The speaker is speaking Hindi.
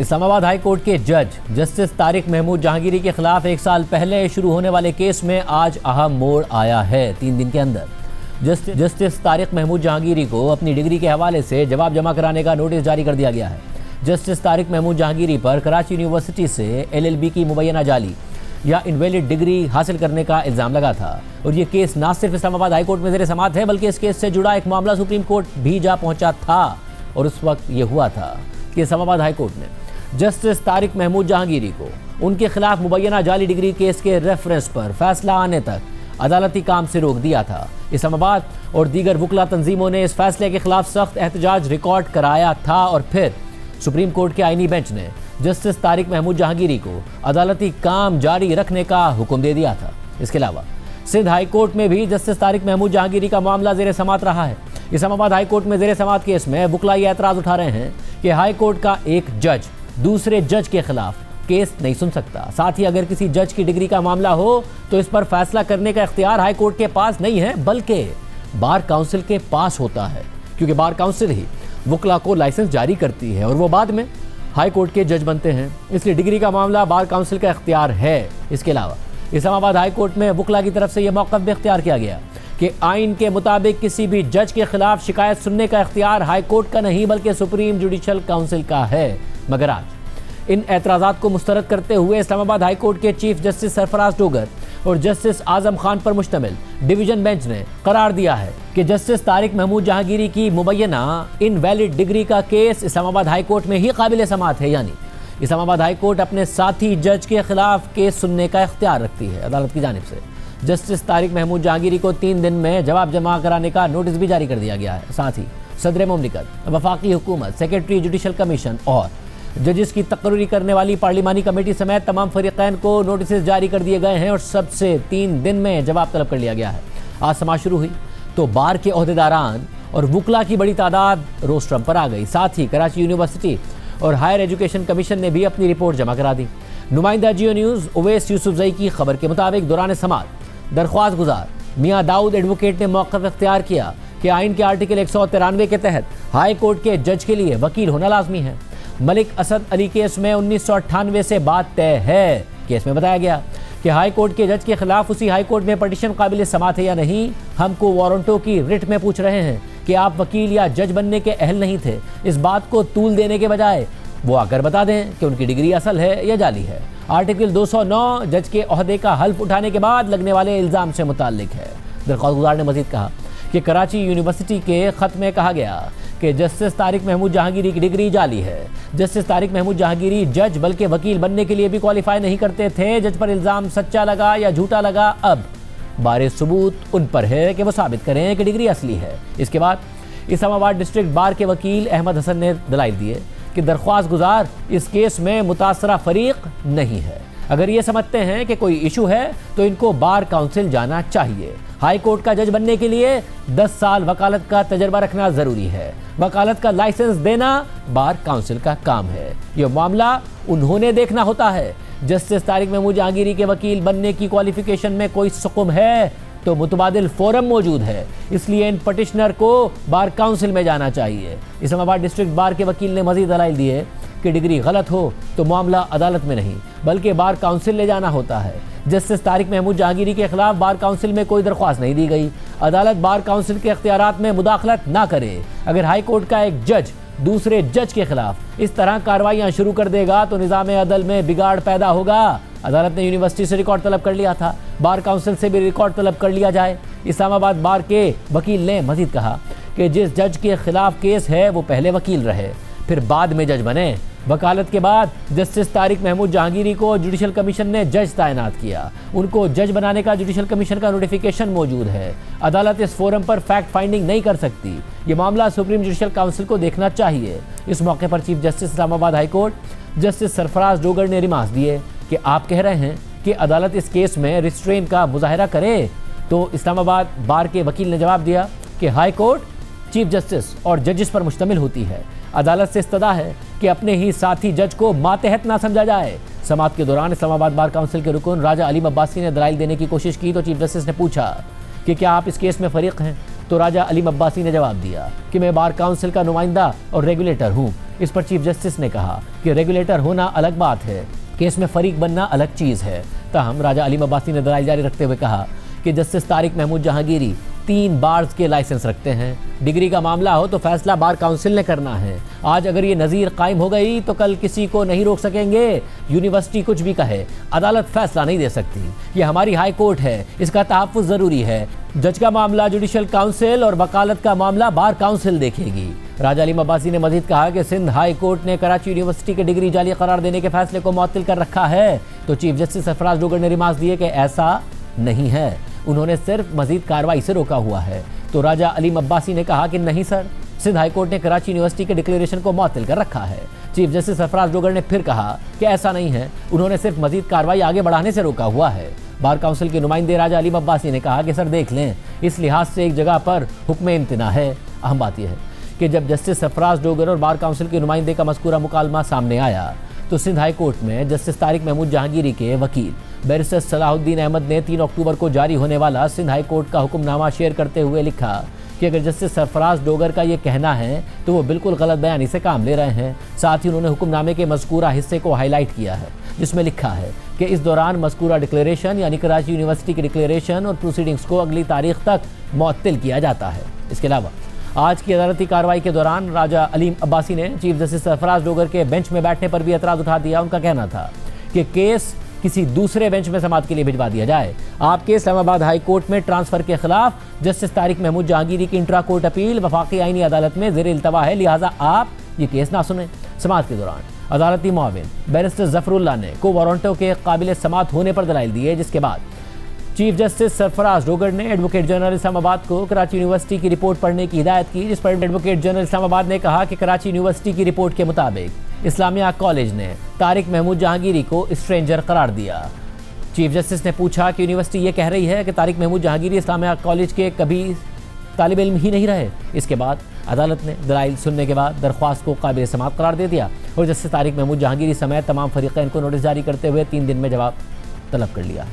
इस्लामाबाद हाई कोर्ट के जज जस्टिस तारिक महमूद जहांगीरी के खिलाफ 1 साल पहले शुरू होने वाले केस में आज अहम मोड़ आया है। 3 दिन के अंदर जस्टिस तारिक महमूद जहांगीरी को अपनी डिग्री के हवाले से जवाब जमा कराने का नोटिस जारी कर दिया गया है। जस्टिस तारिक महमूद जहांगीरी पर कराची यूनिवर्सिटी से LLB की मुबैना जाली या इनवैलिड डिग्री हासिल करने का इल्ज़ाम लगा था और ये केस न सिर्फ इस्लामाबाद हाई कोर्ट में ज़ेर समाअत है बल्कि इस केस से जुड़ा एक मामला सुप्रीम कोर्ट भी जा पहुंचा था। और उस वक्त ये हुआ था कि इस्लामाबाद हाई कोर्ट ने जस्टिस तारिक महमूद जहांगीरी को उनके खिलाफ मुबैना जाली डिग्री केस के रेफरेंस पर फैसला आने तक अदालती काम से रोक दिया था। इस्लामाबाद और दीगर वकला तंजीमों ने इस फैसले के खिलाफ सख्त एहतजाज रिकॉर्ड कराया था और फिर सुप्रीम कोर्ट के आईनी बेंच ने जस्टिस तारिक महमूद जहांगीरी को अदालती काम जारी रखने का हुक्म दे दिया था। इसके अलावा सिंध हाई कोर्ट में भी जस्टिस तारिक महमूद जहांगीरी का मामला ज़ेर समाअत रहा है। इस्लामाबाद हाई कोर्ट में ज़ेर समाअत केस में वकला ये एतराज़ उठा रहे हैं कि हाई कोर्ट का एक जज दूसरे जज के खिलाफ केस नहीं सुन सकता। साथ ही अगर किसी जज की डिग्री का मामला हो तो इस पर फैसला करने का इख्तियार हाई कोर्ट के पास नहीं है बल्कि बार काउंसिल के पास होता है, क्योंकि बार काउंसिल ही वकला को लाइसेंस जारी करती है और वो बाद में हाई कोर्ट के जज बनते हैं। इसलिए डिग्री का मामला बार काउंसिल का इख्तियार है। इसके अलावा इस्लामाबाद हाई कोर्ट में वकला की तरफ से यह मौक़िफ़ भी इख्तियार किया गया कि आइन के मुताबिक किसी भी जज के खिलाफ शिकायत सुनने का इख्तियार हाई कोर्ट का नहीं बल्कि सुप्रीम जुडिशल काउंसिल का है। मगर आज इन एतराज़ात को मुस्तरद करते हुए इस्लामाबाद हाई कोर्ट के चीफ जस्टिस सरफराज डोगर और जस्टिस आजम खान पर मुश्तमिल डिवीजन बेंच ने करार दिया है कि जस्टिस तारिक महमूद जहांगीरी की मुबैना इनवैलिड डिग्री का केस इस्लामाबाद हाई कोर्ट में ही काबिल समाअत है, यानी इस्लामाबाद हाई कोर्ट अपने साथी जज के खिलाफ केस सुनने का इख्तियार रखती है। अदालत की जानिब से जस्टिस तारिक महमूद जहांगीरी को 3 दिन में जवाब जमा कराने का नोटिस भी जारी कर दिया गया है। साथ ही सदर मुमलिकत, वफाकी हुकूमत, सेक्रेटरी जुडिशल कमीशन और जजेस की तकरीरी करने वाली पार्लिमानी कमेटी समेत तमाम फरीक़ैन को नोटिस जारी कर दिए गए हैं और सबसे 3 दिन में जवाब तलब कर लिया गया है। आज समाअत शुरू हुई तो बार के ओहदेदारान और वकला की बड़ी तादाद रोस्ट्रम पर आ गई। साथ ही कराची यूनिवर्सिटी और हायर एजुकेशन कमीशन ने भी अपनी रिपोर्ट जमा करा दी। नुमाइंदा जियो न्यूज़ उवैस यूसुफजई की खबर के मुताबिक दौरान समाअत दरख्वास्त गुजार मियाँ दाऊद एडवोकेट ने मौक़िफ़ इख्तियार किया कि आइन के आर्टिकल 193 के तहत हाई कोर्ट के जज के लिए वकील होना लाजमी है। मलिक असद अली केस में 1998 से बात तय है। केस में बताया गया कि हाई कोर्ट के जज के खिलाफ उसी हाई कोर्ट में पटिशन काबिल समाअत है या नहीं। हमको वारंटों की रिट में पूछ रहे हैं कि आप वकील या जज बनने के अहल नहीं थे। इस बात को तूल देने के बजाय वो आकर बता दें कि उनकी डिग्री असल है या जाली है। आर्टिकल 209 जज के ओहदे का हल्फ उठाने के बाद लगने वाले इल्ज़ाम से मुताल्लिक है। दरख्वास्त गुजार ने मजीद कहा कि कराची यूनिवर्सिटी के ख़त में कहा गया कि जस्टिस तारिक महमूद जहांगीरी की डिग्री जाली है। जस्टिस तारिक महमूद जहांगीरी जज बल्कि वकील बनने के लिए भी क्वालिफाई नहीं करते थे। जज पर इल्ज़ाम सच्चा लगा या झूठा लगा, अब बारे सबूत उन पर है कि वो साबित करें कि डिग्री असली है। इसके बाद इस्लामाबाद डिस्ट्रिक्ट बार के वकील अहमद हसन ने दलाइल दिए कि दरख्वास्त गुजार इस केस में मुतासरा फरीक नहीं है। अगर ये समझते हैं कि कोई इशू है तो इनको बार काउंसिल जाना चाहिए। हाई कोर्ट का जज बनने के लिए 10 साल वकालत का तजर्बा रखना ज़रूरी है। वकालत का लाइसेंस देना बार काउंसिल का काम है। यह मामला उन्होंने देखना होता है। जस्टिस तारिक महमूद जहांगीरी के वकील बनने की क्वालिफिकेशन में कोई सुकुम है तो मुतबादिल फोरम मौजूद है, इसलिए इन पटिशनर को बार काउंसिल में जाना चाहिए। इस्लामाबाद डिस्ट्रिक्ट बार के वकील ने मजीद दलाइल दिए कि डिग्री गलत हो तो मामला अदालत में नहीं बल्कि बार काउंसिल ले जाना होता है। जस्टिस तारिक महमूद जहांगीरी के खिलाफ बार काउंसिल में कोई दरख्वास्त नहीं दी गई। अदालत बार काउंसिल के इख्तियारात में मुदाखलत ना करे। अगर हाई कोर्ट का एक जज दूसरे जज के खिलाफ इस तरह कार्रवाइयाँ शुरू कर देगा तो निज़ाम अदल में बिगाड़ पैदा होगा। अदालत ने यूनिवर्सिटी से रिकॉर्ड तलब कर लिया था, बार काउंसिल से भी रिकॉर्ड तलब कर लिया जाए। इस्लामाबाद बार के वकील ने मजीद कहा कि जिस जज के खिलाफ केस है वो पहले वकील रहे फिर बाद में जज बने। वकालत के बाद जस्टिस तारिक महमूद जहांगीरी को जुडिशल कमीशन ने जज तैनात किया। उनको जज बनाने का जुडिशल कमीशन का नोटिफिकेशन मौजूद है। अदालत इस फोरम पर फैक्ट फाइंडिंग नहीं कर सकती। ये मामला सुप्रीम जुडिशल काउंसिल को देखना चाहिए। इस मौके पर chief justice Islamabad high court justice Sarfaraz Dogar ने रिमार्क दिए कि आप कह रहे हैं कि अदालत इस केस में रिस्ट्रेन का मुजाहरा करे, तो इस्लामाबाद बार के वकील ने जवाब दिया कि हाई कोर्ट चीफ जस्टिस और जजेस पर मुश्तमिल होती है। अदालत से इस्तदा है कि अपने ही साथी जज को मातहत ना समझा जाए। समाअत के दौरान इस्लामाबाद बार काउंसिल के रुकन राजा अलीम अब्बासी ने दलाइल देने की कोशिश की तो चीफ जस्टिस ने पूछा कि क्या आप इस केस में फरीक हैं, तो राजा अलीम अब्बासी ने जवाब दिया कि मैं बार काउंसिल का नुमाइंदा और रेगुलेटर हूँ। इस पर चीफ जस्टिस ने कहा कि रेगुलेटर होना अलग बात है, केस में फरीक बनना अलग चीज़ है। ताहम राजा अलीम अब्बासी ने दलाइल जारी रखते हुए कहा कि जस्टिस तारिक महमूद जहांगीरी 3 बार्स के लाइसेंस रखते हैं। डिग्री का मामला हो तो फैसला बार काउंसिल ने करना है। आज अगर ये नज़ीर कायम हो गई तो कल किसी को नहीं रोक सकेंगे। यूनिवर्सिटी कुछ भी कहे, अदालत फैसला नहीं दे सकती। ये हमारी हाई कोर्ट है, इसका तहफ़्फ़ुज़ ज़रूरी है। जज का मामला जुडिशल काउंसिल और वकालत का मामला बार काउंसिल देखेगी। राजा अलीम अब्बासी ने मजीद कहा कि सिंध हाई कोर्ट ने कराची यूनिवर्सिटी के डिग्री जाली करार देने के फैसले को मुअत्तल कर रखा है, तो चीफ जस्टिस सरफराज डोगर ने रिमार्क्स दिए कि ऐसा नहीं है, उन्होंने सिर्फ मजीद कार्रवाई से रोका हुआ है। तो राजा अलीम अब्बासी ने कहा कि नहीं सर, सिंध हाई कोर्ट ने कराची यूनिवर्सिटी के डिक्लेरेशन को मुअत्तल कर रखा है। चीफ जस्टिस सरफराज डोगर ने फिर कहा कि ऐसा नहीं है, उन्होंने सिर्फ मजीद कार्रवाई आगे बढ़ाने से रोका हुआ है। बार काउंसिल के नुमाइंदे राजा अलीम अब्बासी ने कहा कि सर देख लें, इस लिहाज से एक जगह पर हुक्म इम्तना है। अहम बात यह है कि जब जस्टिस सरफराज डोगर और बार काउंसिल के नुमाइंदे का मज़कूरा मुकालमा सामने आया तो सिंध हाई कोर्ट में जस्टिस तारिक महमूद जहांगीरी के वकील बैरिस्टर सलाहुद्दीन अहमद ने 3 अक्टूबर को जारी होने वाला सिंध हाई कोर्ट का हुक्मनामा शेयर करते हुए लिखा कि अगर जस्टिस सरफराज डोगर का ये कहना है तो वो बिल्कुल गलत बयानी से काम ले रहे हैं। साथ ही उन्होंने हुक्मनामे के मज़कूरा हिस्से को हाईलाइट किया है, जिसमें लिखा है कि इस दौरान मज़कूरा डिक्लेरेशन यानी कराची यूनिवर्सिटी की डिक्लेरेशन और प्रोसीडिंग्स को अगली तारीख तक मुअत्तल किया जाता है। इसके अलावा आज की अदालती कार्रवाई के दौरान राजा अलीम अब्बासी ने चीफ जस्टिस सरफराज डोगर के बेंच में बैठने पर भी एतराज़ उठा दिया। उनका कहना था कि केस किसी दूसरे बेंच में समाअत के लिए भिजवा दिया जाए। आपके इस्लामाबाद हाई कोर्ट में ट्रांसफर के खिलाफ जस्टिस तारिक महमूद जहांगीरी की इंट्रा कोर्ट अपील वफाकी आईनी अदालत में ज़ेर इल्तवा है, लिहाजा आप ये केस ना सुने। समाअत के दौरान अदालती मुआविन बैरिस्टर जफरुल्लाह ने को वारंटों के काबिल समाअत होने पर दलाइल दिए, जिसके बाद चीफ जस्टिस सरफराज डोगर ने एडवोकेट जनरल इस्लामाबाद को कराची यूनिवर्सिटी की रिपोर्ट पढ़ने की हिदायत की, जिस पर एडवोकेट जनरल इस्लामाबाद ने कहा कि कराची यूनिवर्सिटी की रिपोर्ट के मुताबिक इस्लामिया कॉलेज ने तारिक महमूद जहांगीरी को स्ट्रेंजर करार दिया। चीफ जस्टिस ने पूछा कि यूनिवर्सिटी ये कह रही है कि तारिक महमूद जहांगीरी इस्लामिया कॉलेज के कभी तालिब इल्म ही नहीं रहे। इसके बाद अदालत ने दलाइल सुनने के बाद दरख्वास्त को काबिल समाअत करार दे दिया और जस्टिस तारिक महमूद जहांगीरी समेत तमाम फरीक़ैन को नोटिस जारी करते हुए 3 दिन में जवाब तलब कर लिया।